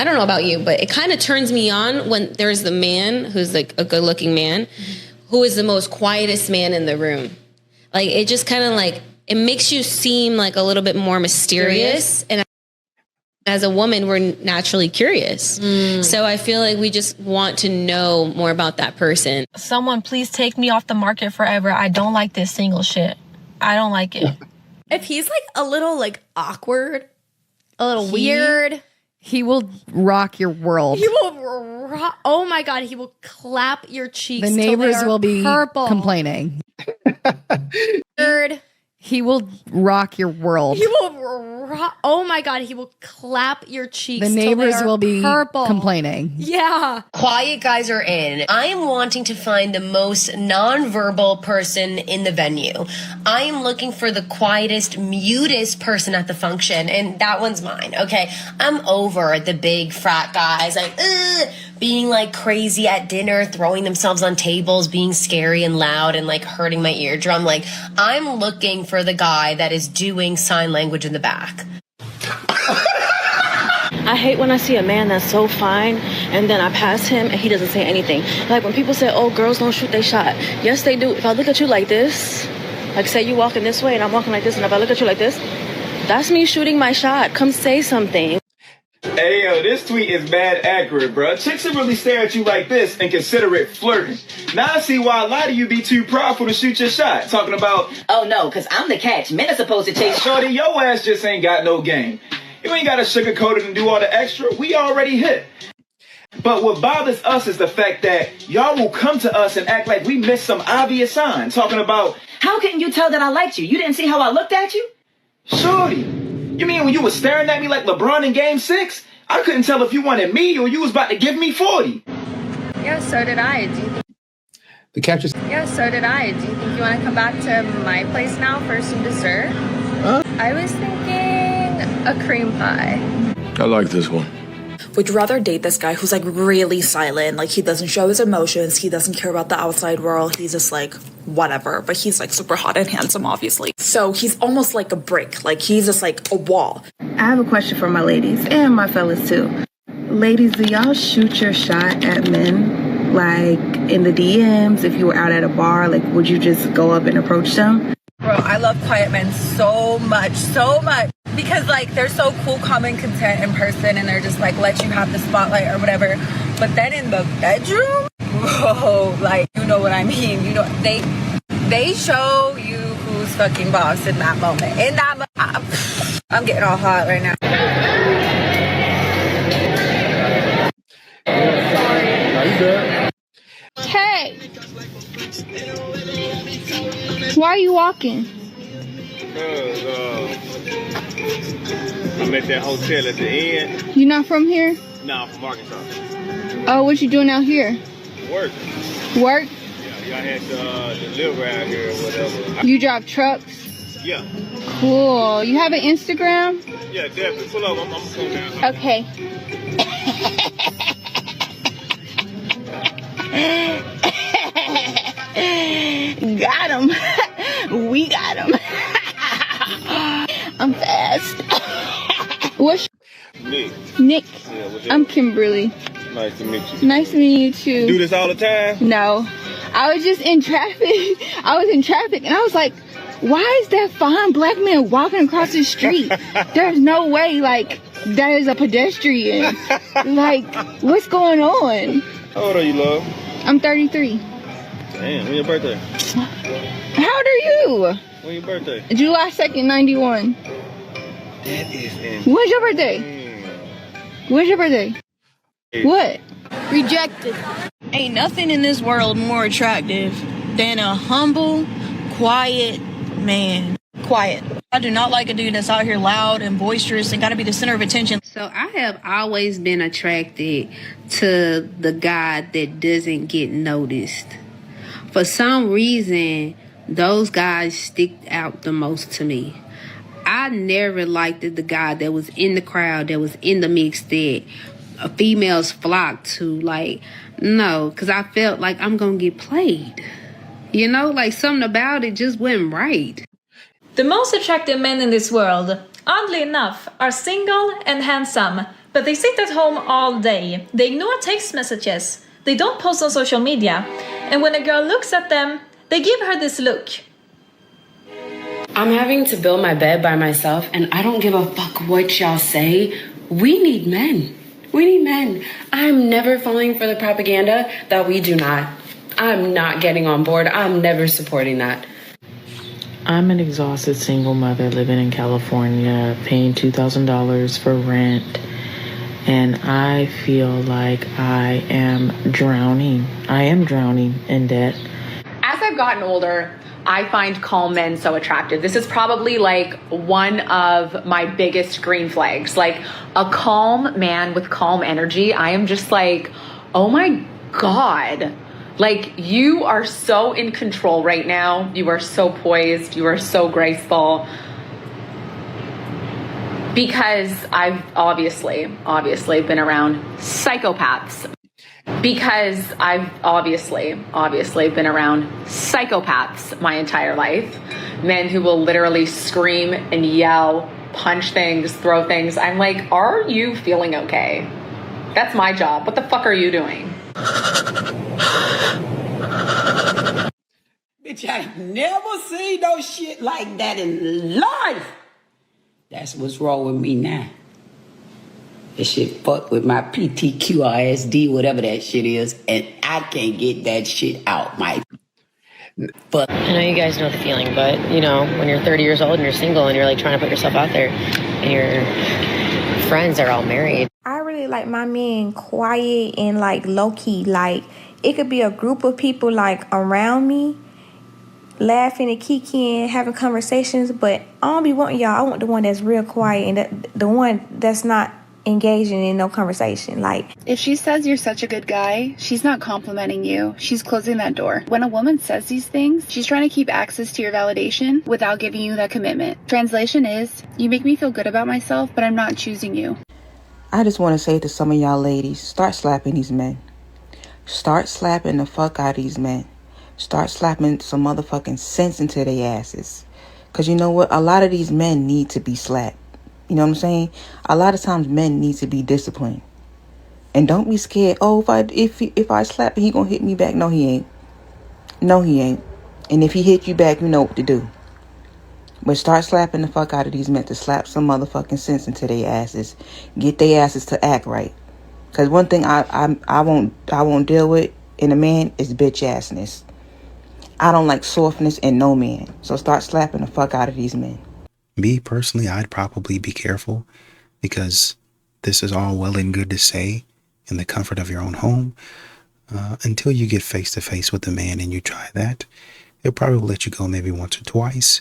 I don't know about you, but it kind of turns me on when there's the man who's like a good looking man who is the most quietest man in the room. Like, it just kind of like, it makes you seem like a little bit more mysterious. And as a woman, we're naturally curious. So I feel like we just want to know more about that person. Someone please take me off the market forever. I don't like this single shit. I don't like it. If he's like a little like awkward, a little weird, he will rock your world. He will oh my God, he will clap your cheeks. The neighbors will be purple. complaining. Weird. He will rock your world. He will oh my God, he will clap your cheeks. The neighbors will be purple. complaining. Yeah. Quiet guys are in. I am wanting to find the most nonverbal person in the venue. I am looking for the quietest, mutest person at the function, and that one's mine, okay? I'm over the big frat guys, like, being like crazy at dinner, throwing themselves on tables, being scary and loud and like hurting my eardrum. Like, I'm looking for the guy that is doing sign language in the back. I hate when I see a man that's so fine and then I pass him and he doesn't say anything. Like when people say, oh, girls don't shoot their shot. Yes, they do. If I look at you like this, like say you walking this way and I'm walking like this, and if I look at you like this, that's me shooting my shot. Come say something. Hey, yo, this tweet is bad accurate, bro. Chicks will really stare at you like this and consider it flirting. Now I see why a lot of you be too prideful to shoot your shot. Talking about, oh no, because I'm the catch. Men are supposed to chase. Shorty, your ass just ain't got no game. You ain't got to sugarcoat it and do all the extra. We already hit. But what bothers us is the fact that y'all will come to us and act like we missed some obvious signs. Talking about, how couldn't you tell that I liked you? You didn't see how I looked at you? Shorty, you mean when you was staring at me like LeBron in Game 6? I couldn't tell if you wanted me or you was about to give me 40. Yeah, so did I. Do you think... The catch is... Yeah, so did I. Do you think you want to come back to my place now for some dessert? I was thinking a cream pie. I like this one. Would you rather date this guy who's like really silent, like he doesn't show his emotions, he doesn't care about the outside world, he's just like whatever, but he's like super hot and handsome, obviously. So he's almost like a brick, like he's just like a wall. I have a question for my ladies and my fellas too. Ladies, do y'all shoot your shot at men? Like in the DMs, if you were out at a bar, like would you just go up and approach them? Bro, I love quiet men so much. Because like they're so cool, calm, and content in person, and they're just like let you have the spotlight or whatever. But then in the bedroom, whoa, like you know what I mean. You know they show you who's fucking boss in that moment. In that I'm getting all hot right now. Hey, why are you walking? I'm at that hotel at the end. You're not from here? No, I'm from Arkansas. Oh, what you doing out here? Work. Work? Yeah, I had to live around here or whatever. You drive trucks? Yeah. Cool. You have an Instagram? Yeah, definitely. Pull up. I'm coming down. Okay. Got him. We got him. I'm fast. What's Nick? Nick. Yeah, I'm Kimberly. Nice to meet you. Nice meeting you too. You do this all the time? No. I was just in traffic. I was in traffic and I was like, why is that fine black man walking across the street? There's no way, like, that is a pedestrian. Like, what's going on? How old are you, love? I'm 33. Damn, when your birthday? How old are you? When your birthday? July 2nd, 91. That is insane. When's your birthday? When's your birthday? What? Rejected. Ain't nothing in this world more attractive than a humble, quiet man. Quiet. I do not like a dude that's out here loud and boisterous and gotta be the center of attention. So I have always been attracted to the guy that doesn't get noticed. For some reason, those guys stick out the most to me. I never liked the guy that was in the crowd, that was in the mix, that females flock to. Like, no, because I felt like I'm going to get played. You know, like something about it just wasn't right. The most attractive men in this world, oddly enough, are single and handsome, but they sit at home all day. They ignore text messages. They don't post on social media. And when a girl looks at them, they give her this look. I'm having to build my bed by myself, and I don't give a fuck what y'all say. We need men. We need men. I'm never falling for the propaganda that we do not. I'm not getting on board. I'm never supporting that. I'm an exhausted single mother living in California, paying $2,000 for rent, and I feel like I am drowning. I am drowning in debt. As I've gotten older, I find calm men so attractive. This is probably like one of my biggest green flags. Like a calm man with calm energy. I am just like, oh my God. Like you are so in control right now. You are so poised. You are so graceful. Because I've obviously been around psychopaths. Because I've obviously been around psychopaths my entire life. Men who will literally scream and yell, punch things, throw things. I'm like, are you feeling okay? That's my job. What the fuck are you doing? Bitch, I never seen no shit like that in life. That's what's wrong with me now. That shit fuck with my PTQRSD, whatever that shit is, and I can't get that shit out, my fuck. I know you guys know the feeling, but, you know, when you're 30 years old and you're single and you're, like, trying to put yourself out there and your friends are all married. I really like my men quiet and, like, low-key. Like, it could be a group of people, like, around me, laughing and kikiing, having conversations, but I don't be wanting y'all. I want the one that's real quiet and the one that's not engaging in no conversation. Like, if she says you're such a good guy, she's not complimenting you. She's closing that door. When a woman says these things, she's trying to keep access to your validation without giving you that commitment. Translation is, you make me feel good about myself, but I'm not choosing you. I just want to say to some of y'all ladies, start slapping these men. Start slapping the fuck out of these men. Start slapping some motherfucking sense into their asses. Because you know what? A lot of these men need to be slapped. You know what I'm saying? A lot of times men need to be disciplined. And don't be scared. Oh, if I slap him, he gonna hit me back. No, he ain't. No, he ain't. And if he hit you back, you know what to do. But start slapping the fuck out of these men to slap some motherfucking sense into their asses. Get their asses to act right. Because one thing I won't deal with in a man is bitch assness. I don't like softness in no man. So start slapping the fuck out of these men. Me personally, I'd probably be careful because this is all well and good to say in the comfort of your own home. Until you get face to face with the man and you try that, they'll probably let you go maybe once or twice,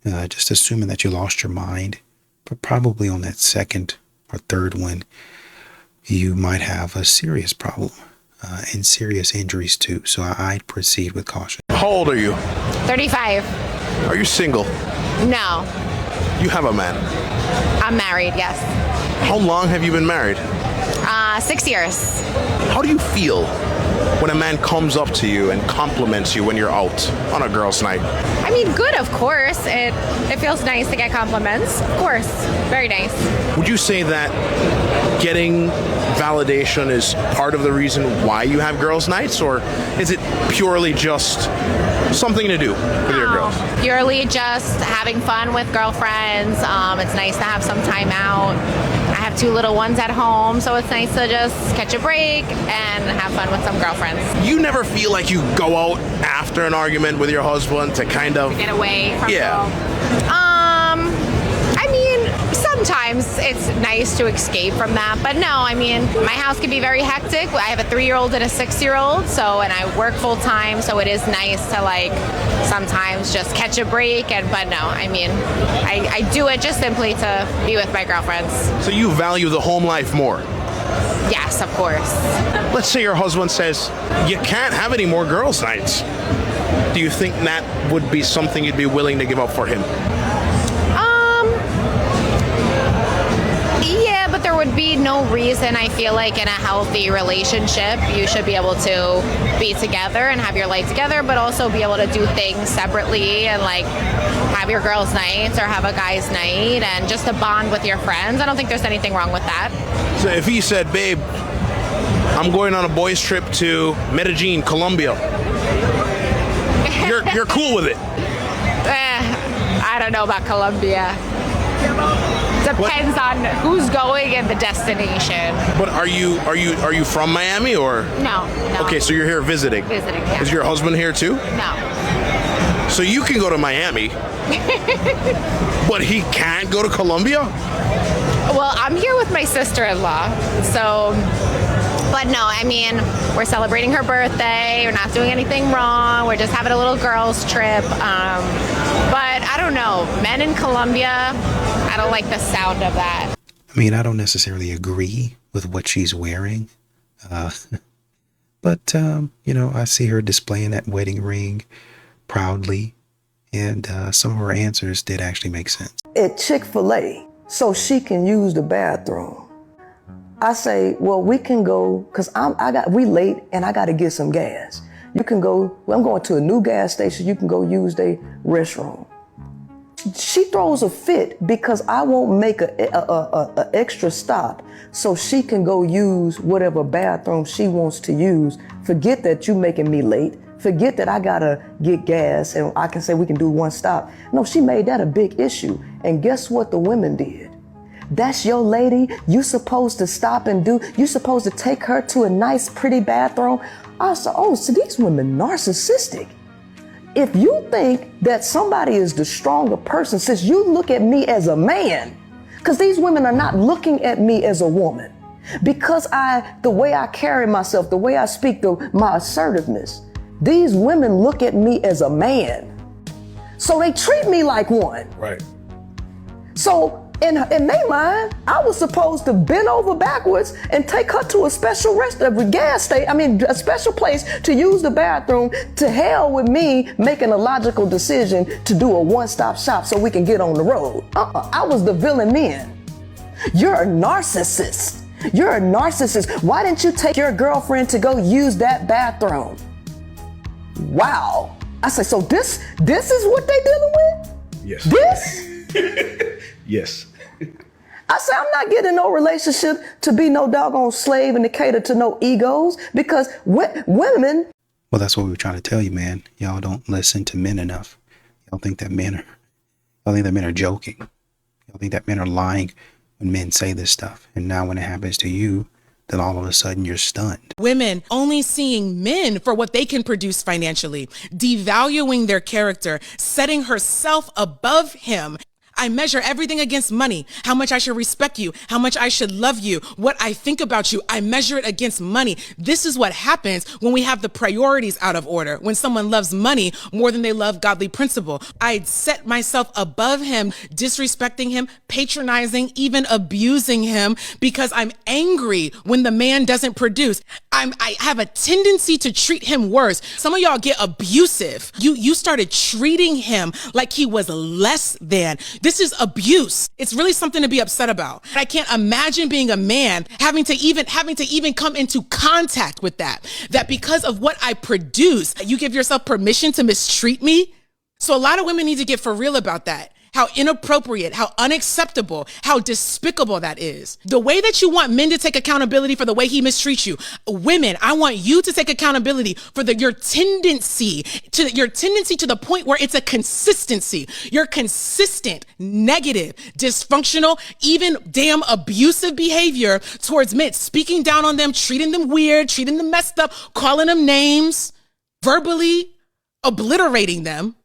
just assuming that you lost your mind. But probably on that second or third one, you might have a serious problem and serious injuries too. So I'd proceed with caution. How old are you? 35. Are you single? No. You have a man. I'm married, yes. How long have you been married? 6 years. How do you feel when a man comes up to you and compliments you when you're out on a girl's night? I mean, good, of course. It feels nice to get compliments. Of course. Very nice. Would you say that getting validation is part of the reason why you have girls' nights, or is it purely just something to do with your girls? Purely just having fun with girlfriends. It's nice to have some time out. I have 2 little ones at home, so it's nice to just catch a break and have fun with some girlfriends. You never feel like you go out after an argument with your husband to kind of get away from I mean, sometimes it's nice to escape from that, but no, I mean, my house can be very hectic. I have a 3-year-old and a 6-year-old, and I work full time, so it is nice to like sometimes just catch a break. But no, I mean, I do it just simply to be with my girlfriends. So you value the home life more? Yes, of course. Let's say your husband says, you can't have any more girls' nights. Do you think that would be something you'd be willing to give up for him? Yeah, but there would be no reason I feel like in a healthy relationship you should be able to be together and have your life together, but also be able to do things separately and like have your girls' nights or have a guy's night and just to bond with your friends. I don't think there's anything wrong with that. So if he said, babe, I'm going on a boys trip to Medellin, Colombia, you're cool with it? I don't know about Colombia. Depends on who's going and the destination. But are you from Miami or? No. Okay, so you're here visiting. Visiting, yeah. Is your husband here too? No. So you can go to Miami, but he can't go to Colombia? Well, I'm here with my sister-in-law, so. But no, I mean, we're celebrating her birthday. We're not doing anything wrong. We're just having a little girls' trip. But I don't know. Men in Colombia, I don't like the sound of that. I mean, I don't necessarily agree with what she's wearing. But, you know, I see her displaying that wedding ring proudly. And some of her answers did actually make sense. At Chick-fil-A, so she can use the bathroom. I say, well, we can go, because we late and I got to get some gas. You can go, well, I'm going to a new gas station. You can go use their restroom. She throws a fit because I won't make a extra stop so she can go use whatever bathroom she wants to use. Forget that you making me late. Forget that I got to get gas and I can say we can do one stop. No, she made that a big issue. And guess what the women did? That's your lady. You supposed to stop and you supposed to take her to a nice, pretty bathroom. I said, oh, so these women narcissistic. If you think that somebody is the stronger person, since you look at me as a man, because these women are not looking at me as a woman, because the way I carry myself, the way I speak, my assertiveness, these women look at me as a man. So they treat me like one. Right. So in their mind, I was supposed to bend over backwards and take her to a special a special place to use the bathroom. To hell with me making a logical decision to do a one-stop shop so we can get on the road. I was the villain then. You're a narcissist. You're a narcissist. Why didn't you take your girlfriend to go use that bathroom? Wow. I say, so this is what they dealing with? Yes. This? Yes. I say, I'm not getting no relationship to be no doggone slave and to cater to no egos, because women. Well, that's what we were trying to tell you, man. Y'all don't listen to men enough. Y'all think that men are joking. Y'all think that men are lying when men say this stuff. And now when it happens to you, then all of a sudden you're stunned. Women only seeing men for what they can produce financially, devaluing their character, setting herself above him. I measure everything against money, how much I should respect you, how much I should love you, what I think about you. I measure it against money. This is what happens when we have the priorities out of order, when someone loves money more than they love godly principle. I set myself above him, disrespecting him, patronizing, even abusing him because I'm angry when the man doesn't produce. I have a tendency to treat him worse. Some of y'all get abusive. You started treating him like he was less than. This is abuse. It's really something to be upset about. I can't imagine being a man having to even come into contact with that because of what I produce, you give yourself permission to mistreat me. So a lot of women need to get for real about that. How inappropriate, how unacceptable, how despicable that is. The way that you want men to take accountability for the way he mistreats you, women, I want you to take accountability for your tendency to the point where it's a consistency. Your consistent, negative, dysfunctional, even damn abusive behavior towards men, speaking down on them, treating them weird, treating them messed up, calling them names, verbally obliterating them.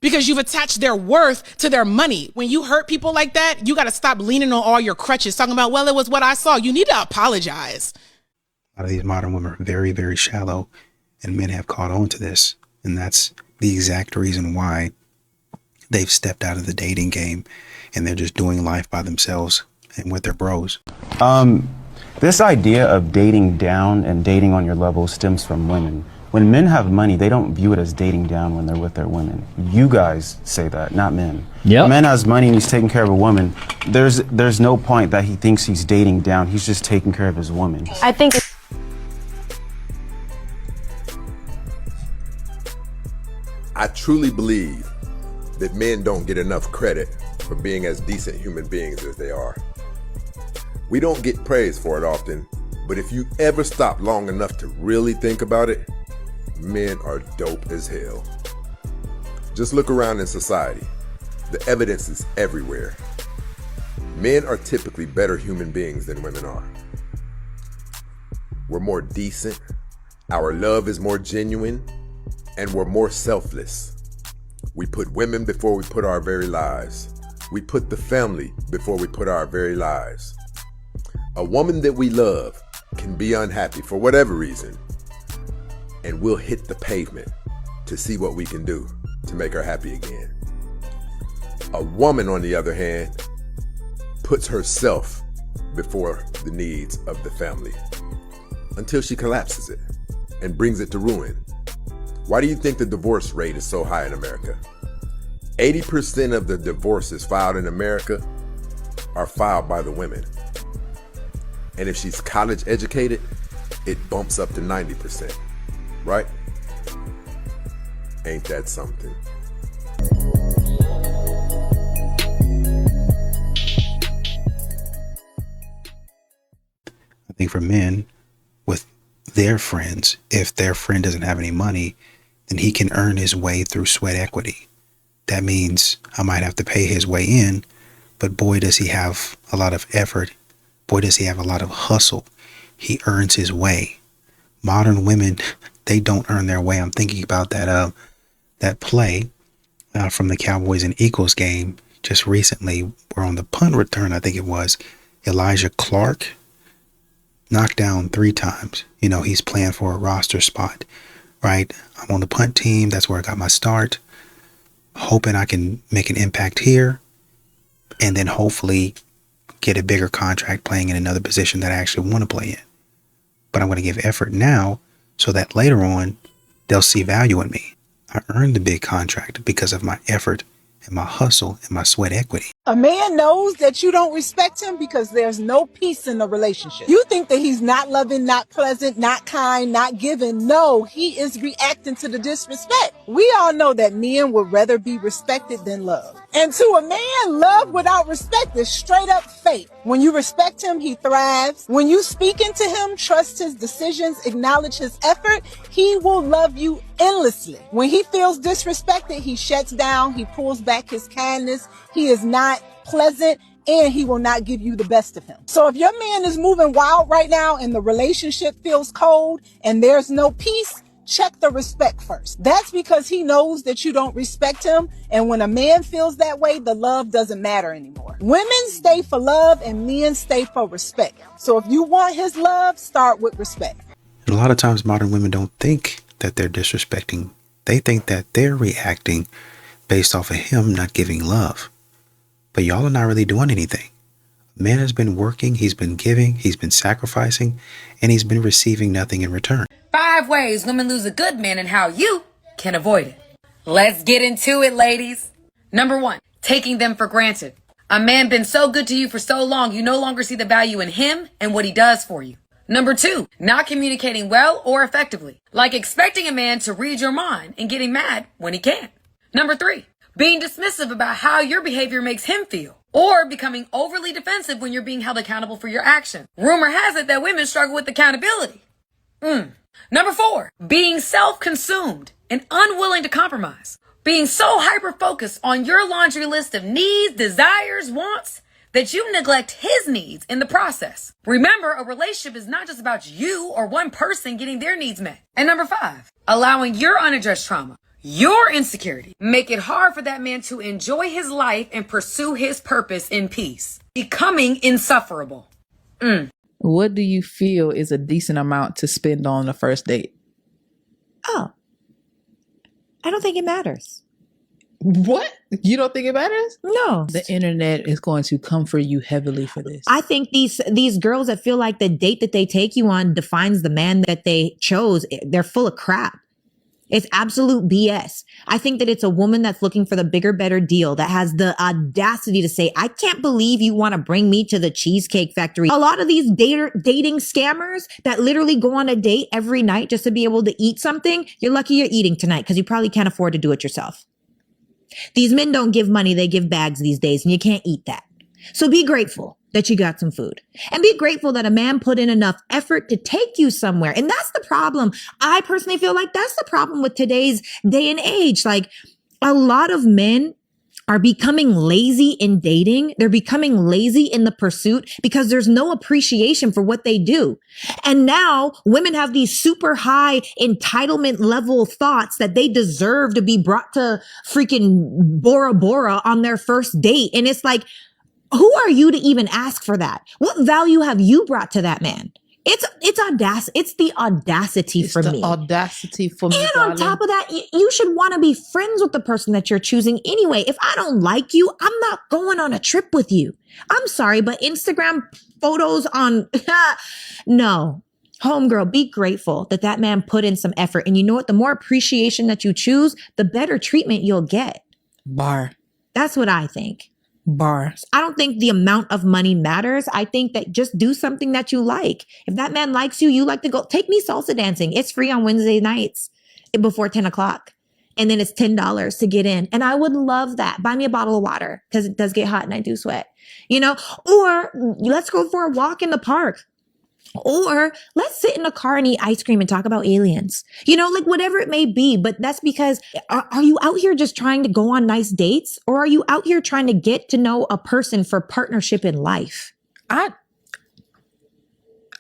Because you've attached their worth to their money. When you hurt people like that, you got to stop leaning on all your crutches, talking about, well, it was what I saw. You need to apologize. A lot of these modern women are very, very shallow, and men have caught on to this. And that's the exact reason why they've stepped out of the dating game and they're just doing life by themselves and with their bros. This idea of dating down and dating on your level stems from women. When men have money, they don't view it as dating down when they're with their women. You guys say that, not men. Yep. A man has money and he's taking care of a woman. There's no point that he thinks he's dating down. He's just taking care of his woman. I think I truly believe that men don't get enough credit for being as decent human beings as they are. We don't get praise for it often, but if you ever stop long enough to really think about it, men are dope as hell. Just look around in society. The evidence is everywhere. Men are typically better human beings than women are. We're more decent, our love is more genuine, and we're more selfless. We put women before we put our very lives. We put the family before we put our very lives. A woman that we love can be unhappy for whatever reason, and we'll hit the pavement to see what we can do to make her happy again. A woman, on the other hand, puts herself before the needs of the family until she collapses it and brings it to ruin. Why do you think the divorce rate is so high in America? 80% of the divorces filed in America are filed by the women. And if she's college educated, it bumps up to 90%, right? Ain't that something? I think for men, with their friends, if their friend doesn't have any money, then he can earn his way through sweat equity. That means I might have to pay his way in, but boy, does he have a lot of effort. Boy, does he have a lot of hustle. He earns his way. Modern women, they don't earn their way. I'm thinking about that play from the Cowboys and Eagles game just recently, where on the punt return, I think it was, Elijah Clark knocked down 3 times. You know, he's playing for a roster spot, right? I'm on the punt team. That's where I got my start. Hoping I can make an impact here and then hopefully get a bigger contract playing in another position that I actually want to play in. But I'm going to give effort now so that later on they'll see value in me. I earned the big contract because of my effort and my hustle and my sweat equity. A man knows that you don't respect him because there's no peace in the relationship. You think that he's not loving, not pleasant, not kind, not giving. No, he is reacting to the disrespect. We all know that men would rather be respected than loved. And to a man, love without respect is straight up fake. When you respect him, he thrives. When you speak into him, trust his decisions, acknowledge his effort, he will love you endlessly. When he feels disrespected, he shuts down, he pulls back his kindness, he is not pleasant, and he will not give you the best of him. So if your man is moving wild right now and the relationship feels cold and there's no peace, check the respect first. That's because he knows that you don't respect him. And when a man feels that way, the love doesn't matter anymore. Women stay for love and men stay for respect. So if you want his love, start with respect. And a lot of times modern women don't think that they're disrespecting. They think that they're reacting based off of him not giving love. But y'all are not really doing anything. Man has been working, he's been giving, he's been sacrificing, and he's been receiving nothing in return. 5 ways women lose a good man and how you can avoid it. Let's get into it, ladies. Number 1, taking them for granted. A man been so good to you for so long, you no longer see the value in him and what he does for you. Number 2, not communicating well or effectively, like expecting a man to read your mind and getting mad when he can't. Number 3, being dismissive about how your behavior makes him feel, or becoming overly defensive when you're being held accountable for your actions. Rumor has it that women struggle with accountability. Number 4, being self-consumed and unwilling to compromise. Being so hyper-focused on your laundry list of needs, desires, wants, that you neglect his needs in the process. Remember, a relationship is not just about you or one person getting their needs met. And number 5, allowing your unaddressed trauma, your insecurity, make it hard for that man to enjoy his life and pursue his purpose in peace. Becoming insufferable. What do you feel is a decent amount to spend on the first date? Oh, I don't think it matters. What? You don't think it matters? No. The internet is going to come for you heavily for this. I think these girls that feel like the date that they take you on defines the man that they chose, they're full of crap. It's absolute BS. I think that it's a woman that's looking for the bigger, better deal, that has the audacity to say, I can't believe you want to bring me to the Cheesecake Factory. A lot of these dating scammers that literally go on a date every night just to be able to eat something, you're lucky you're eating tonight because you probably can't afford to do it yourself. These men don't give money, they give bags these days, and you can't eat that. So be grateful that you got some food. And be grateful that a man put in enough effort to take you somewhere. And that's the problem. I personally feel like that's the problem with today's day and age. Like, a lot of men are becoming lazy in dating. They're becoming lazy in the pursuit because there's no appreciation for what they do. And now women have these super high entitlement level thoughts that they deserve to be brought to freaking Bora Bora on their first date. And it's like, who are you to even ask for that? What value have you brought to that man? It's audacity. It's the audacity for me. Audacity for me. And on top of that, you should want to be friends with the person that you're choosing anyway. If I don't like you, I'm not going on a trip with you. I'm sorry, but Instagram photos on, no. Homegirl, be grateful that that man put in some effort. And you know what? The more appreciation that you choose, the better treatment you'll get. Bar. That's what I think. Bar. I don't think the amount of money matters. I think that just do something that you like. If that man likes you, you like to go, take me salsa dancing. It's free on Wednesday nights before 10 o'clock. And then it's $10 to get in. And I would love that. Buy me a bottle of water because it does get hot and I do sweat, you know, or let's go for a walk in the park. Or let's sit in a car and eat ice cream and talk about aliens, you know, like whatever it may be. But that's because are you out here just trying to go on nice dates, or are you out here trying to get to know a person for partnership in life? I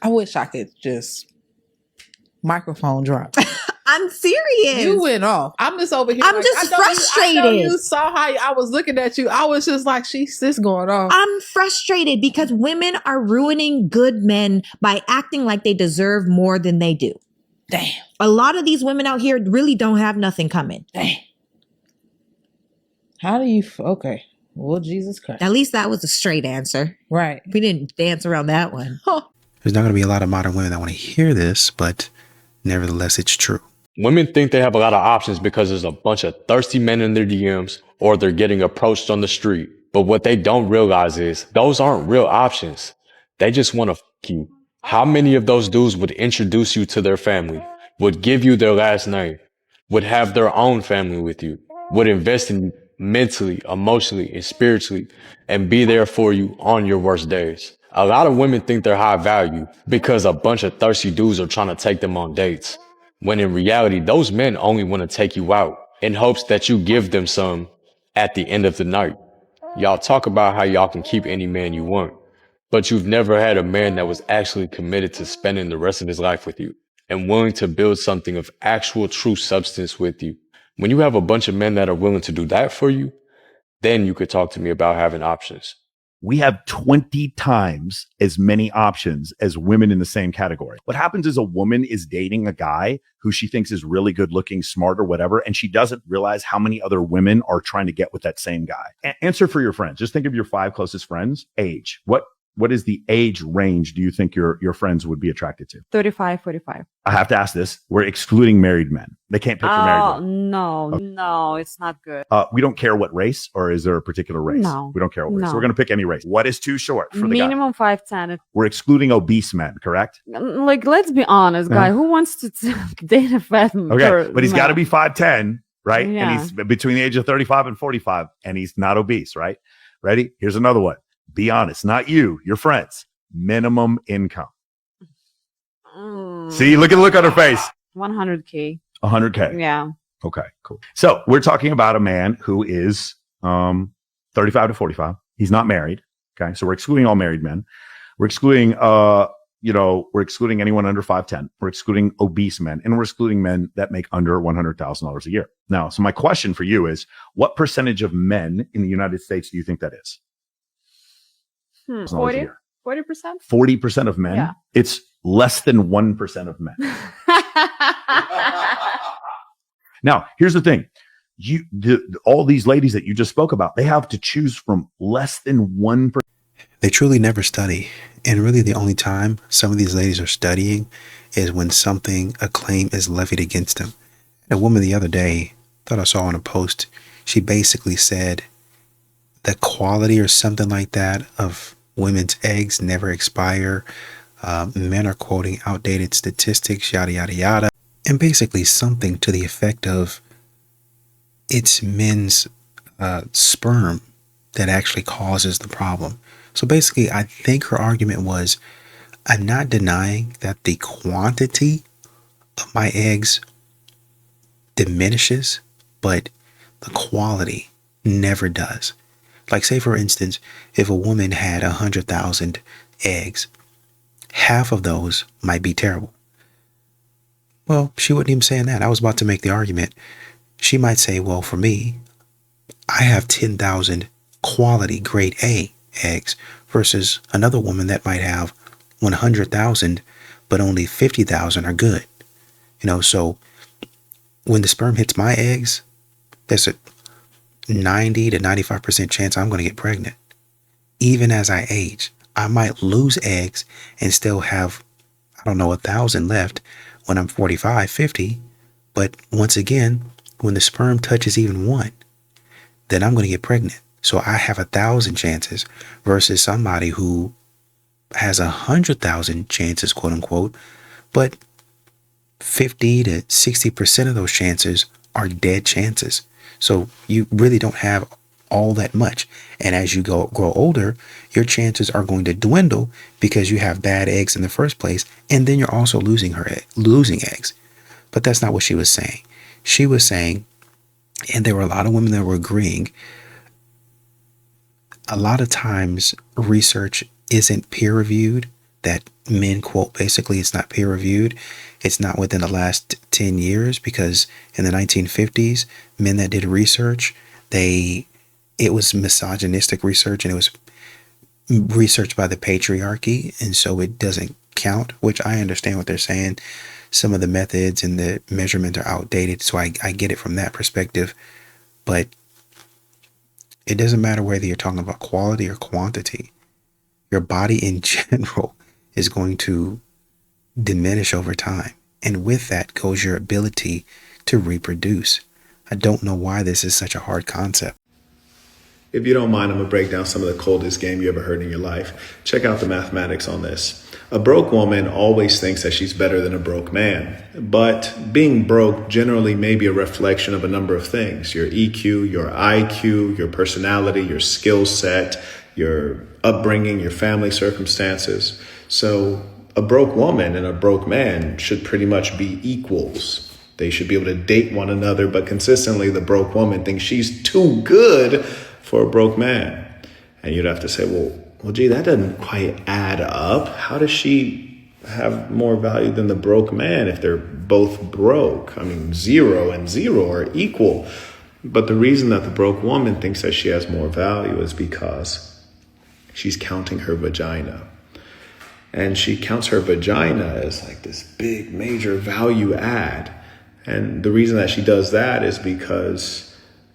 wish I could just microphone drop. I'm serious. You went off. I'm just over here. I'm just frustrated. I know you saw how I was looking at you. I was just like, she's just going off. I'm frustrated because women are ruining good men by acting like they deserve more than they do. Damn. A lot of these women out here really don't have nothing coming. Damn. How do you... Okay. Well, Jesus Christ. At least that was a straight answer. Right. We didn't dance around that one. Huh. There's not going to be a lot of modern women that want to hear this, but nevertheless, it's true. Women think they have a lot of options because there's a bunch of thirsty men in their DMs or they're getting approached on the street. But what they don't realize is those aren't real options. They just want to fuck you. How many of those dudes would introduce you to their family, would give you their last name, would have their own family with you, would invest in you mentally, emotionally, and spiritually, and be there for you on your worst days? A lot of women think they're high value because a bunch of thirsty dudes are trying to take them on dates. When in reality, those men only want to take you out in hopes that you give them some at the end of the night. Y'all talk about how y'all can keep any man you want, but you've never had a man that was actually committed to spending the rest of his life with you and willing to build something of actual true substance with you. When you have a bunch of men that are willing to do that for you, then you could talk to me about having options. We have 20 times as many options as women in the same category. What happens is a woman is dating a guy who she thinks is really good looking, smart or whatever, and she doesn't realize how many other women are trying to get with that same guy. Answer for your friends. Just think of your 5 closest friends. Age. What is the age range do you think your friends would be attracted to? 35, 45. I have to ask this. We're excluding married men. They can't pick for married men. No, it's not good. We don't care what race, or is there a particular race? No. We don't care what race. No. So we're going to pick any race. What is too short for the guy? Minimum 5'10". We're excluding obese men, correct? Like, let's be honest, guy. Who wants to date a fat man? Okay, but he's got to be 5'10", right? Yeah. And he's between the age of 35 and 45, and he's not obese, right? Ready? Here's another one. Be honest, not you, your friends. Minimum income. See, look at the look on her face. 100K. 100K. Yeah. Okay, cool. So we're talking about a man who is 35 to 45. He's not married. Okay, so we're excluding all married men. We're excluding, we're excluding anyone under 5'10". We're excluding obese men, and we're excluding men that make under $100,000 a year. Now, so my question for you is, what percentage of men in the United States do you think that is? 40%? 40% of men. Yeah. It's less than 1% of men. Now, here's the thing. all these ladies that you just spoke about, they have to choose from less than 1%. They truly never study. And really the only time some of these ladies are studying is when a claim is levied against them. A woman the other day, thought I saw on a post, she basically said the quality or something like that of women's eggs never expire. Men are quoting outdated statistics, yada, yada, yada. And basically something to the effect of it's men's sperm that actually causes the problem. So basically, I think her argument was, I'm not denying that the quantity of my eggs diminishes, but the quality never does. Like, say, for instance, if a woman had 100,000 eggs, half of those might be terrible. Well, she wasn't even saying that. I was about to make the argument. She might say, well, for me, I have 10,000 quality grade A eggs versus another woman that might have 100,000, but only 50,000 are good. So when the sperm hits my eggs, there's a 90 to 95% chance I'm going to get pregnant. Even as I age, I might lose eggs and still have, 1,000 left when I'm 45, 50. But once again, when the sperm touches even one, then I'm going to get pregnant. So I have 1,000 chances versus somebody who has 100,000 chances, quote unquote, but 50 to 60% of those chances are dead chances. So you really don't have all that much. And as you grow older, your chances are going to dwindle because you have bad eggs in the first place. And then you're also losing eggs. But that's not what she was saying. She was saying, and there were a lot of women that were agreeing, a lot of times research isn't peer reviewed, that men quote, basically it's not peer reviewed. It's not within the last 10 years because in the 1950s, men that did research, it was misogynistic research and it was research by the patriarchy. And so it doesn't count, which I understand what they're saying. Some of the methods and the measurements are outdated. So I get it from that perspective, but it doesn't matter whether you're talking about quality or quantity. Your body in general is going to diminish over time. And with that goes your ability to reproduce. I don't know why this is such a hard concept. If you don't mind, I'm going to break down some of the coldest game you ever heard in your life. Check out the mathematics on this. A broke woman always thinks that she's better than a broke man. But being broke generally may be a reflection of a number of things. Your EQ, your IQ, your personality, your skill set, your upbringing, your family circumstances. So a broke woman and a broke man should pretty much be equals. They should be able to date one another, but consistently the broke woman thinks she's too good for a broke man. And you'd have to say, well, gee, that doesn't quite add up. How does she have more value than the broke man if they're both broke? I mean, 0 and 0 are equal. But the reason that the broke woman thinks that she has more value is because she's counting her vagina. And she counts her vagina as like this big major value add. And the reason that she does that is because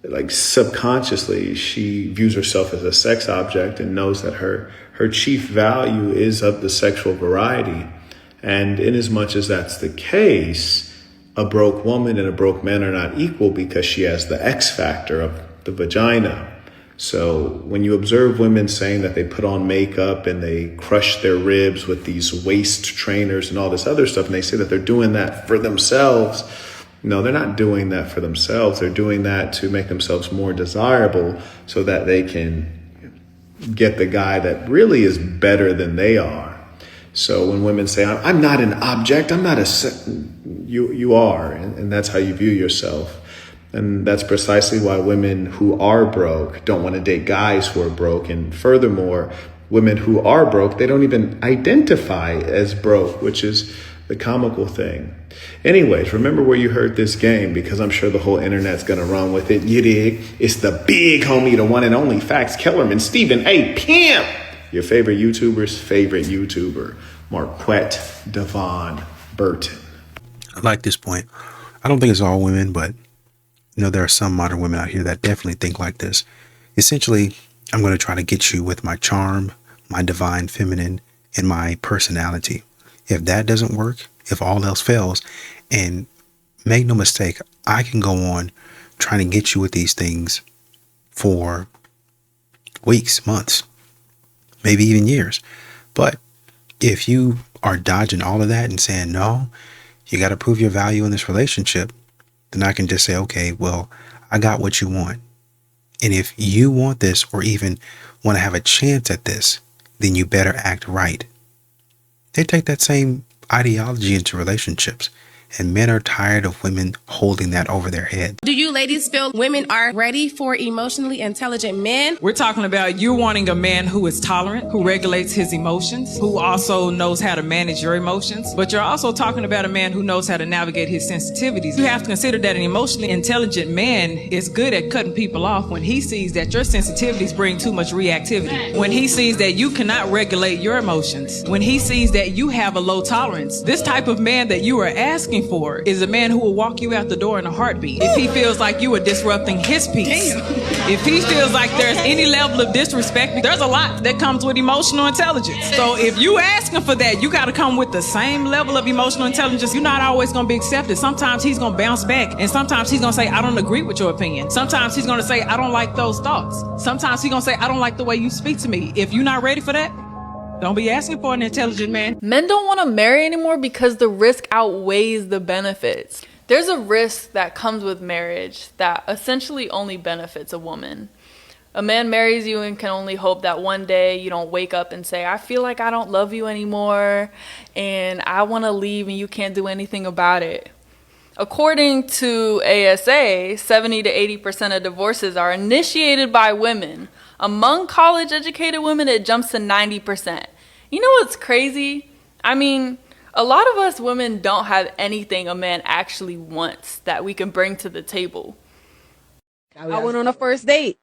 like subconsciously, she views herself as a sex object and knows that her chief value is of the sexual variety. And in as much as that's the case, a broke woman and a broke man are not equal because she has the X factor of the vagina. So when you observe women saying that they put on makeup and they crush their ribs with these waist trainers and all this other stuff, and they say that they're doing that for themselves, no, they're not doing that for themselves. They're doing that to make themselves more desirable so that they can get the guy that really is better than they are. So when women say, I'm not an object, I'm not you are, and that's how you view yourself. And that's precisely why women who are broke don't want to date guys who are broke. And furthermore, women who are broke, they don't even identify as broke, which is the comical thing. Anyways, remember where you heard this game, because I'm sure the whole internet's going to run with it. You dig? It's the big homie, the one and only Fax Kellerman, Stephen A. Pimp, your favorite YouTuber's favorite YouTuber, Marquette Devon Burton. I like this point. I don't think it's all women, but You know, there are some modern women out here that definitely think like this. Essentially, I'm going to try to get you with my charm, my divine feminine, and my personality. If that doesn't work, if all else fails, and make no mistake, I can go on trying to get you with these things for weeks, months, maybe even years. But if you are dodging all of that and saying, no, you got to prove your value in this relationship, then I can just say, okay, well, I got what you want. And if you want this or even want to have a chance at this, then you better act right. They take that same ideology into relationships, and men are tired of women holding that over their head. Do you ladies feel women are ready for emotionally intelligent men? We're talking about you wanting a man who is tolerant, who regulates his emotions, who also knows how to manage your emotions. But you're also talking about a man who knows how to navigate his sensitivities. You have to consider that an emotionally intelligent man is good at cutting people off when he sees that your sensitivities bring too much reactivity. When he sees that you cannot regulate your emotions. When he sees that you have a low tolerance. This type of man that you are asking for is a man who will walk you out the door in a heartbeat. If he feels like you are disrupting his peace, if he feels like there's any level of disrespect, there's a lot that comes with emotional intelligence. So if you asking for that, you got to come with the same level of emotional intelligence. You're not always going to be accepted. Sometimes he's going to bounce back, and sometimes he's going to say, I don't agree with your opinion. Sometimes he's going to say, I don't like those thoughts. Sometimes he's going to say, I don't like the way you speak to me. If you're not ready for that, don't be asking for an intelligent man. Men don't want to marry anymore because the risk outweighs the benefits. There's a risk that comes with marriage that essentially only benefits a woman. A man marries you and can only hope that one day you don't wake up and say, I feel like I don't love you anymore and I want to leave and you can't do anything about it. According to ASA, 70 to 80% of divorces are initiated by women. Among college-educated women, it jumps to 90%. You know what's crazy? I mean, a lot of us women don't have anything a man actually wants that we can bring to the table. I went on a first date,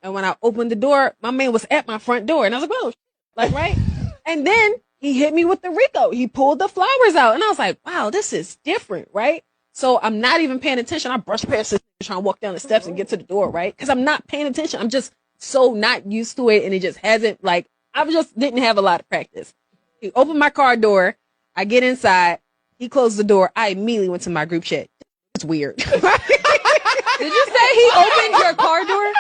and when I opened the door, my man was at my front door, and I was like, "Whoa!" Like, right? And then he hit me with the Rico. He pulled the flowers out, and I was like, "Wow, this is different, right?" So I'm not even paying attention. I brush past this, trying to walk down the steps and get to the door, right? Because I'm not paying attention. I'm just so not used to it, and it just hasn't, like, I just didn't have a lot of practice. He opened my car door. I get inside. He closed the door. I immediately went to my group chat. It's weird. Did you say he opened your car door?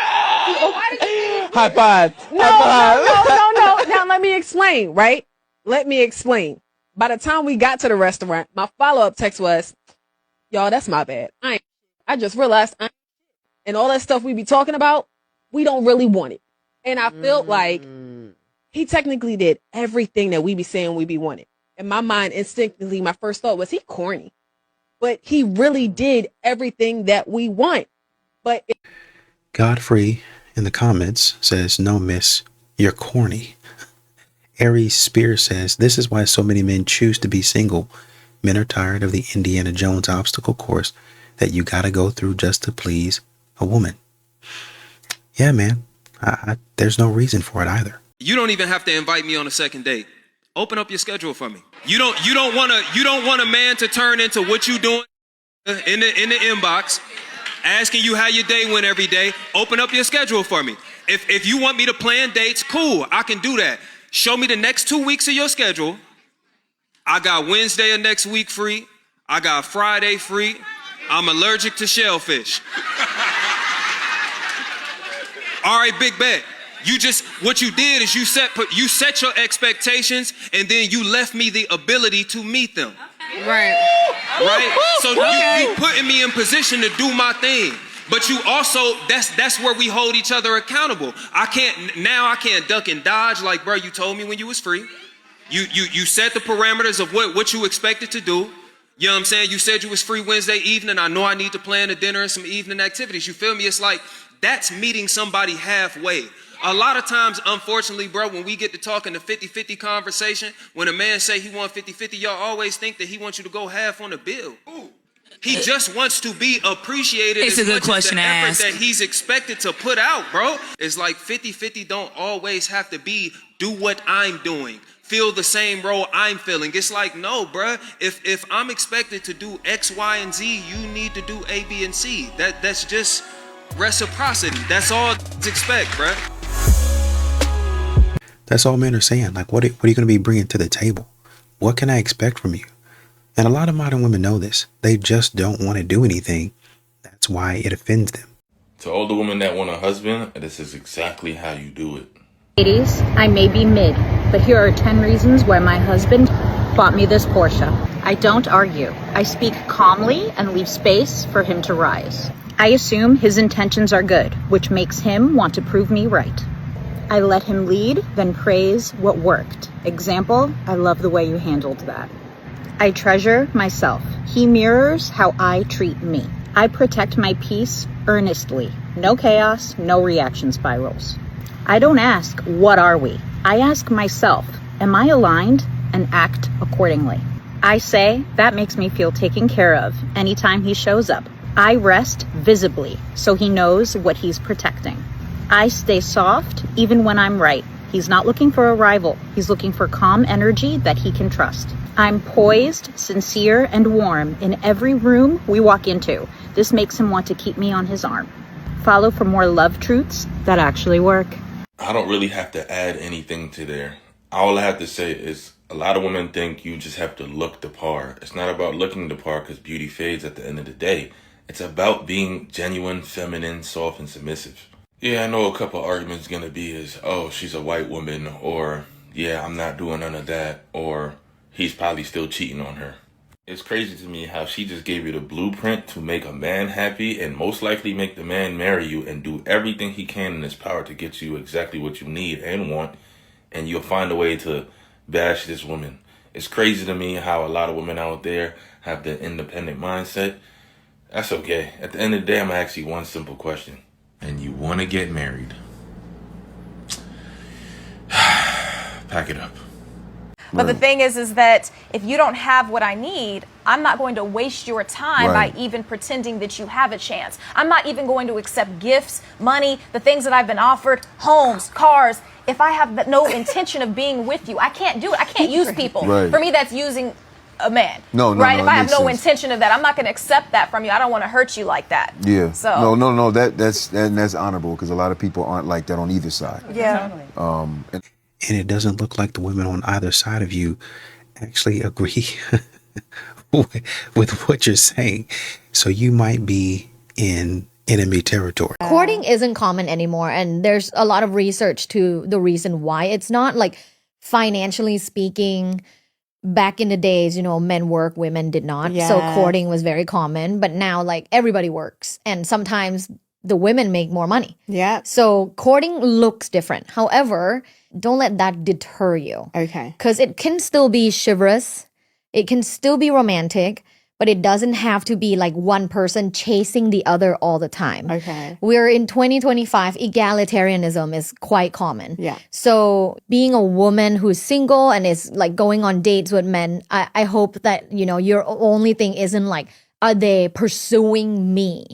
High five. No. Now let me explain, right? Let me explain. By the time we got to the restaurant, my follow-up text was, y'all, that's my bad. I just realized and all that stuff we be talking about, we don't really want it. And I felt like he technically did everything that we be saying we be wanting. In my mind, instinctively, my first thought was he corny. But he really did everything that we want. But Godfrey in the comments says, no, miss, you're corny. Aries Spear says, this is why so many men choose to be single. Men are tired of the Indiana Jones obstacle course that you gotta go through just to please a woman. Yeah, man, there's no reason for it either. You don't even have to invite me on a second date. Open up your schedule for me. You don't want a man to turn into what you doing in the inbox, asking you how your day went every day. Open up your schedule for me. If you want me to plan dates, cool, I can do that. Show me the next 2 weeks of your schedule. I got Wednesday of next week free. I got Friday free. I'm allergic to shellfish. All right, big bet. What you did is you set your expectations, and then you left me the ability to meet them. Right. So you putting me in position to do my thing. But you also, that's where we hold each other accountable. I can't duck and dodge like, bro, you told me when you was free. You set the parameters of what you expected to do. You know what I'm saying? You said you was free Wednesday evening. I know I need to plan a dinner and some evening activities. You feel me? It's like, that's meeting somebody halfway. A lot of times, unfortunately, bro, when we get to talking the 50-50 conversation, when a man say he want 50-50, y'all always think that he wants you to go half on the bill. He just wants to be appreciated. It's a good question to ask. That he's expected to put out, bro. It's like 50-50 don't always have to be do what I'm doing. feel the same role I'm feeling. It's like, no, bruh. If I'm expected to do X, Y, and Z, you need to do A, B, and C. That's just reciprocity. That's all expect, bruh. That's all men are saying. Like, what are you going to be bringing to the table? What can I expect from you? And a lot of modern women know this. They just don't want to do anything. That's why it offends them. To all the women that want a husband, this is exactly how you do it. Ladies, I may be mid, but here are 10 reasons why my husband bought me this Porsche. I don't argue. I speak calmly and leave space for him to rise. I assume his intentions are good, which makes him want to prove me right. I let him lead, then praise what worked. Example, I love the way you handled that. I treasure myself. He mirrors how I treat me. I protect my peace earnestly. No chaos, no reaction spirals. I don't ask, what are we? I ask myself, am I aligned, and act accordingly. I say, that makes me feel taken care of anytime he shows up. I rest visibly, so he knows what he's protecting. I stay soft, even when I'm right. He's not looking for a rival. He's looking for calm energy that he can trust. I'm poised, sincere, and warm in every room we walk into. This makes him want to keep me on his arm. Follow for more love truths that actually work. I don't really have to add anything to there. All I have to say is a lot of women think you just have to look the part. It's not about looking the part because beauty fades at the end of the day. It's about being genuine, feminine, soft, and submissive. Yeah, I know a couple arguments gonna be is, oh, she's a white woman, or yeah, I'm not doing none of that, or he's probably still cheating on her. It's crazy to me how she just gave you the blueprint to make a man happy and most likely make the man marry you and do everything he can in his power to get you exactly what you need and want, and you'll find a way to bash this woman. It's crazy to me how a lot of women out there have the independent mindset. That's okay. At the end of the day, I'm gonna ask you one simple question. And you want to get married. Pack it up. But the thing is that if you don't have what I need, I'm not going to waste your time by even pretending that you have a chance. I'm not even going to accept gifts, money, the things that I've been offered, homes, cars. If I have no intention of being with you, I can't do it. I can't use people. Right. For me, that's using a man. No, right? If I have no sense. intention of that, I'm not going to accept that from you. I don't want to hurt you like that. Yeah. So No. That's honorable because a lot of people aren't like that on either side. Yeah. And it doesn't look like the women on either side of you actually agree with what you're saying. So you might be in enemy territory. Courting isn't common anymore, and there's a lot of research to the reason why it's not. Like, financially speaking, back in the days, men work, women did not. Yes. So courting was very common, but now like everybody works, and sometimes the women make more money. Yeah. So courting looks different. However, don't let that deter you. Okay. Because it can still be chivalrous. It can still be romantic, but it doesn't have to be like one person chasing the other all the time. Okay. We're in 2025, egalitarianism is quite common. Yeah. So being a woman who's single and is like going on dates with men, I hope that, your only thing isn't like, are they pursuing me?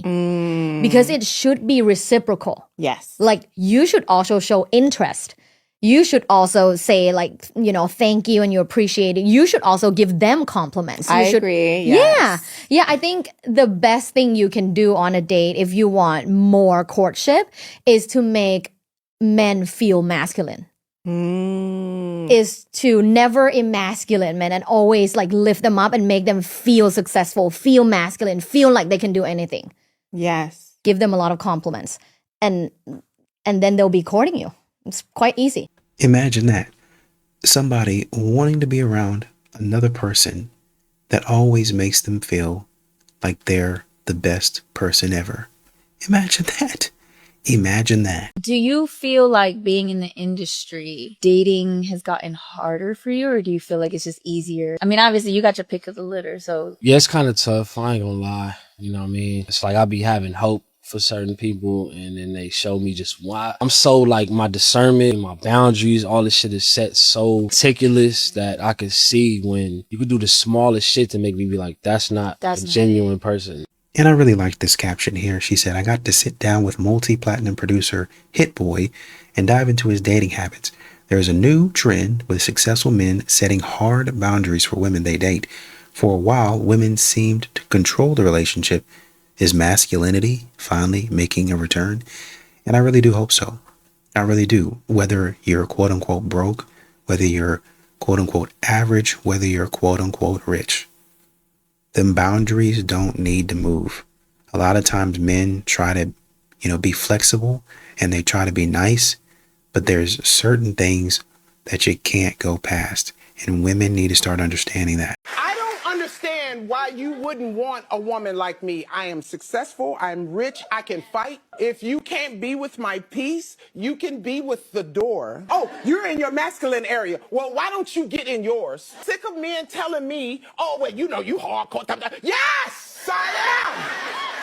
Because it should be reciprocal. Yes. Like, you should also show interest. You should also say like, thank you and you appreciate it. You should also give them compliments. I agree. Yes. Yeah. I think the best thing you can do on a date if you want more courtship is to make men feel masculine. Is to never emasculate men and always like lift them up and make them feel successful, feel masculine, feel like they can do anything. Yes. Give them a lot of compliments and then they'll be courting you. It's quite easy. Imagine that. Somebody wanting to be around another person that always makes them feel like they're the best person ever. Imagine that. Imagine that. Do you feel like being in the industry, dating has gotten harder for you, or do you feel like it's just easier? I mean, obviously you got your pick of the litter, so. Yeah, it's kind of tough. I ain't gonna lie. You know what I mean? It's like I be having hope for certain people, and then they show me just why. I'm so like, my discernment, my boundaries, all this shit is set so meticulous that I can see when you could do the smallest shit to make me be like, that's not a genuine person. And I really like this caption here. She said, I got to sit down with multi-platinum producer Hit Boy and dive into his dating habits. There's a new trend with successful men setting hard boundaries for women they date. For a while, women seemed to control the relationship. Is masculinity finally making a return? And I really do hope so. I really do. Whether you're quote unquote broke, whether you're quote unquote average, whether you're quote unquote rich, them boundaries don't need to move. A lot of times men try to, be flexible and they try to be nice, but there's certain things that you can't go past. And women need to start understanding that. I don't understand why you wouldn't want a woman like me. I am successful, I'm rich, I can fight. If you can't be with my peace, you can be with the door. Oh, you're in your masculine area. Well, why don't you get in yours? Sick of men telling me, oh, well, you hardcore. Yes, I am.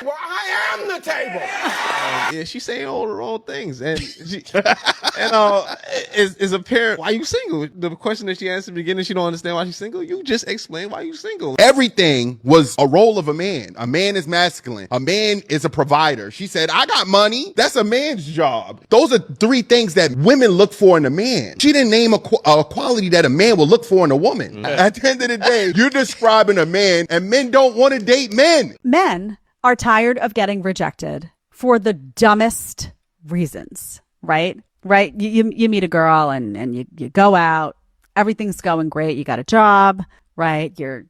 Well, I am the table. Yeah, she's saying all the wrong things, and is apparent. Why you single? The question that she asked in the beginning, she don't understand why she's single. You just explain why you single. Everything was a role of a man. A man is masculine. A man is a provider. She said, I got money. That's a man's job. Those are three things that women look for in a man. She didn't name a quality that a man will look for in a woman. At the end of the day, you're describing a man, and men don't want to date men. Men are tired of getting rejected for the dumbest reasons, right? Right? You meet a girl and you go out, everything's going great. You got a job, right? You're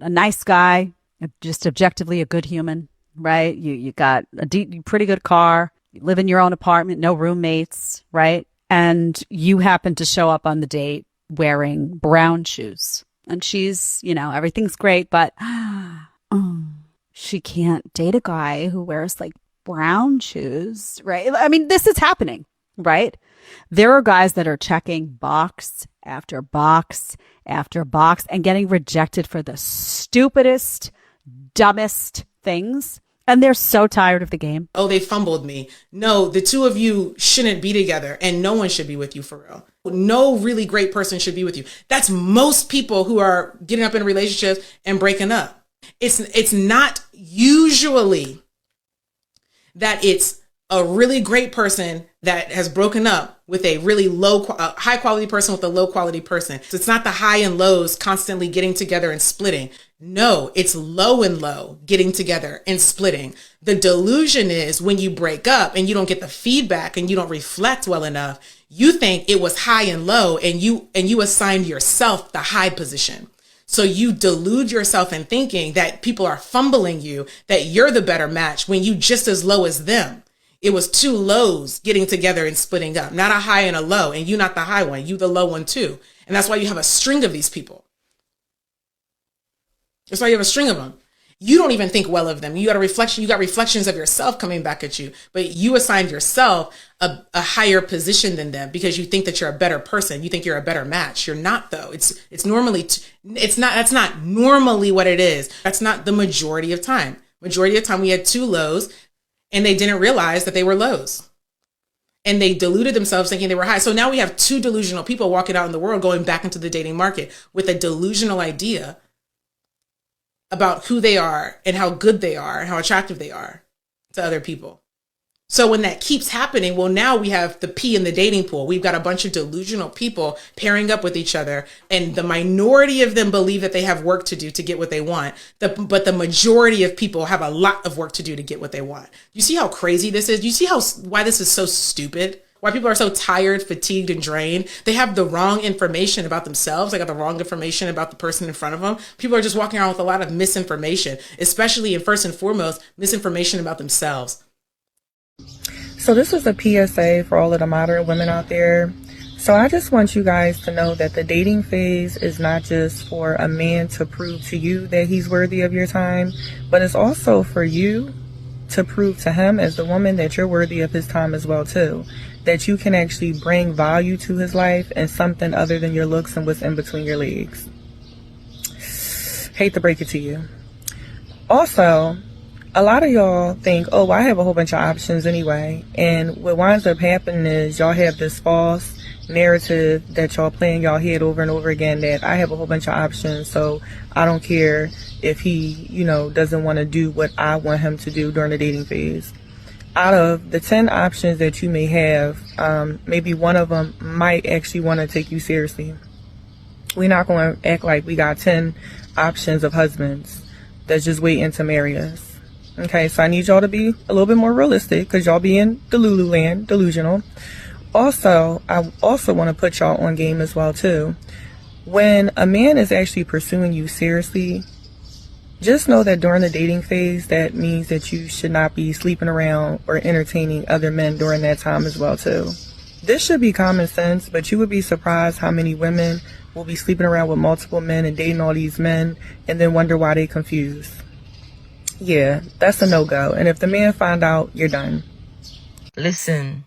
a nice guy, just objectively a good human, right? You got a pretty good car, you live in your own apartment, no roommates, right? And you happen to show up on the date wearing brown shoes. And she's, everything's great, but she can't date a guy who wears like brown shoes, right? I mean, this is happening, right? There are guys that are checking box after box after box and getting rejected for the stupidest, dumbest things. And they're so tired of the game. Oh, they fumbled me. No, the two of you shouldn't be together and no one should be with you for real. No really great person should be with you. That's most people who are getting up in relationships and breaking up. It's not usually that it's a really great person that has broken up with a really high quality person with a low quality person. So it's not the high and lows constantly getting together and splitting. No, it's low and low getting together and splitting. The delusion is when you break up and you don't get the feedback and you don't reflect well enough, you think it was high and low and you assigned yourself the high position. So you delude yourself in thinking that people are fumbling you, that you're the better match when you just as low as them. It was two lows getting together and splitting up, not a high and a low, and you not the high one, you the low one too. And that's why you have a string of these people. That's why you have a string of them. You don't even think well of them. You got reflections of yourself coming back at you, but you assigned yourself a higher position than them because you think that you're a better person. You think you're a better match. You're not though. That's not normally what it is. That's not the majority of time. Majority of time we had two lows and they didn't realize that they were lows. And they deluded themselves thinking they were high. So now we have two delusional people walking out in the world going back into the dating market with a delusional idea about who they are and how good they are and how attractive they are to other people. So when that keeps happening, well, now we have the P in the dating pool. We've got a bunch of delusional people pairing up with each other. And the minority of them believe that they have work to do to get what they want. But the majority of people have a lot of work to do to get what they want. You see how crazy this is? You see why this is so stupid? Why people are so tired, fatigued, and drained? They have the wrong information about themselves. They got the wrong information about the person in front of them. People are just walking around with a lot of misinformation, especially and first and foremost, misinformation about themselves. So this was a PSA for all of the moderate women out there. So I just want you guys to know that the dating phase is not just for a man to prove to you that he's worthy of your time, but it's also for you to prove to him as the woman that you're worthy of his time as well too. That you can actually bring value to his life and something other than your looks and what's in between your legs. Hate to break it to you. Also, a lot of y'all think, oh, I have a whole bunch of options anyway. And what winds up happening is y'all have this false narrative that y'all play in y'all head over and over again that I have a whole bunch of options, so I don't care if he, doesn't want to do what I want him to do during the dating phase. out of the 10 options that you may have, maybe one of them might actually want to take you seriously. We're not going to act like we got 10 options of husbands that's just waiting to marry us. Okay, so I need y'all to be a little bit more realistic because y'all be in Delulu land, delusional. Also, I also want to put y'all on game as well too. When a man is actually pursuing you seriously, just know that during the dating phase, that means that you should not be sleeping around or entertaining other men during that time as well too. This should be common sense, but you would be surprised how many women will be sleeping around with multiple men and dating all these men and then wonder why they confused. Yeah, that's a no-go. And if the man find out, you're done. Listen,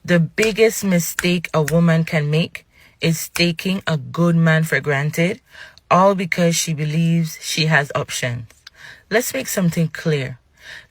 the biggest mistake a woman can make is taking a good man for granted, all because she believes she has options. Let's make something clear.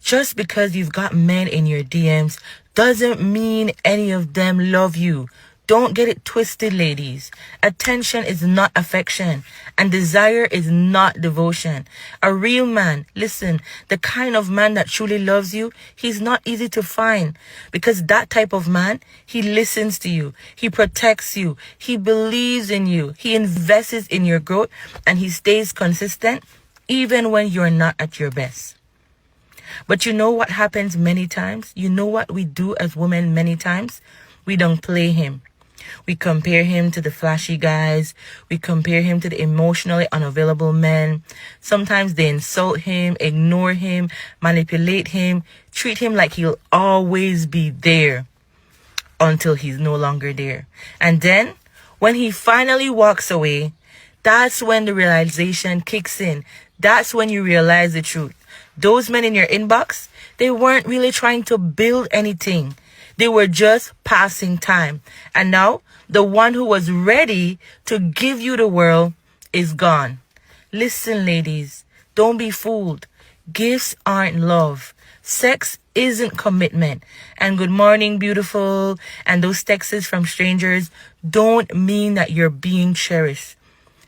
Just because you've got men in your DMs doesn't mean any of them love you. Don't get it twisted, ladies. Attention is not affection, and desire is not devotion. A real man, listen, the kind of man that truly loves you, he's not easy to find, because that type of man, he listens to you, he protects you, he believes in you, he invests in your growth, and he stays consistent even when you're not at your best. But you know what happens many times? You know what we do as women many times? We don't play him. We compare him to the flashy guys. We compare him to the emotionally unavailable men. Sometimes they insult him, ignore him, manipulate him, treat him like he'll always be there until he's no longer there. And then, when he finally walks away, that's when the realization kicks in. That's when you realize the truth. Those men in your inbox, they weren't really trying to build anything. They were just passing time. And now, the one who was ready to give you the world is gone. Listen, ladies, don't be fooled. Gifts aren't love. Sex isn't commitment. And good morning, beautiful, and those texts from strangers don't mean that you're being cherished.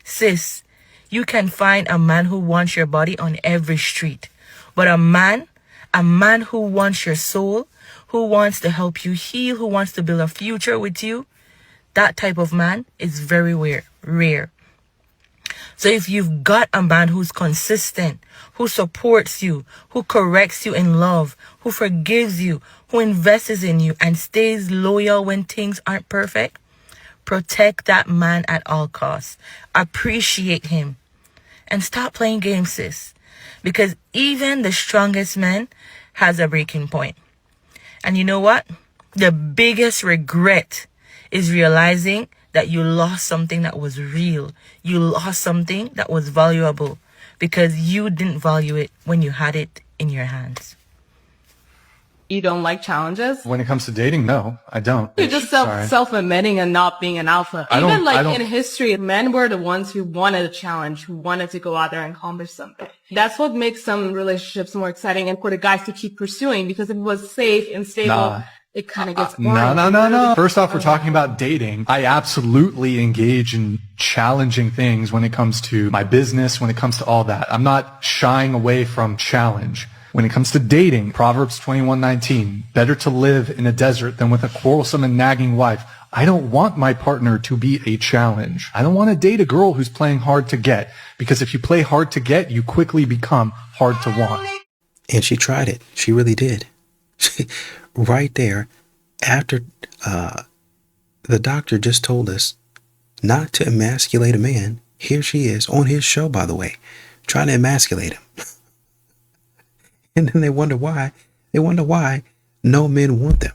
Sis, you can find a man who wants your body on every street. But a man who wants your soul, who wants to help you heal, who wants to build a future with you, that type of man is very rare. So if you've got a man who's consistent, who supports you, who corrects you in love, who forgives you, who invests in you and stays loyal when things aren't perfect, protect that man at all costs. Appreciate him. And stop playing games, sis. Because even the strongest man has a breaking point. And you know what? The biggest regret is realizing that you lost something that was real. You lost something that was valuable because you didn't value it when you had it in your hands. You don't like challenges? When it comes to dating, no, I don't. You're just self-admitting and not being an alpha. Even in history, men were the ones who wanted a challenge, who wanted to go out there and accomplish something. That's what makes some relationships more exciting and for the guys to keep pursuing, because if it was safe and stable, it kind of gets boring. No. First off, we're talking about dating. I absolutely engage in challenging things when it comes to my business, when it comes to all that. I'm not shying away from challenge. When it comes to dating, Proverbs 21:19, better to live in a desert than with a quarrelsome and nagging wife. I don't want my partner to be a challenge. I don't want to date a girl who's playing hard to get, because if you play hard to get, you quickly become hard to want. And she tried it. She really did. Right there, after the doctor just told us not to emasculate a man, here she is on his show, by the way, trying to emasculate him. And then they wonder why no men want them.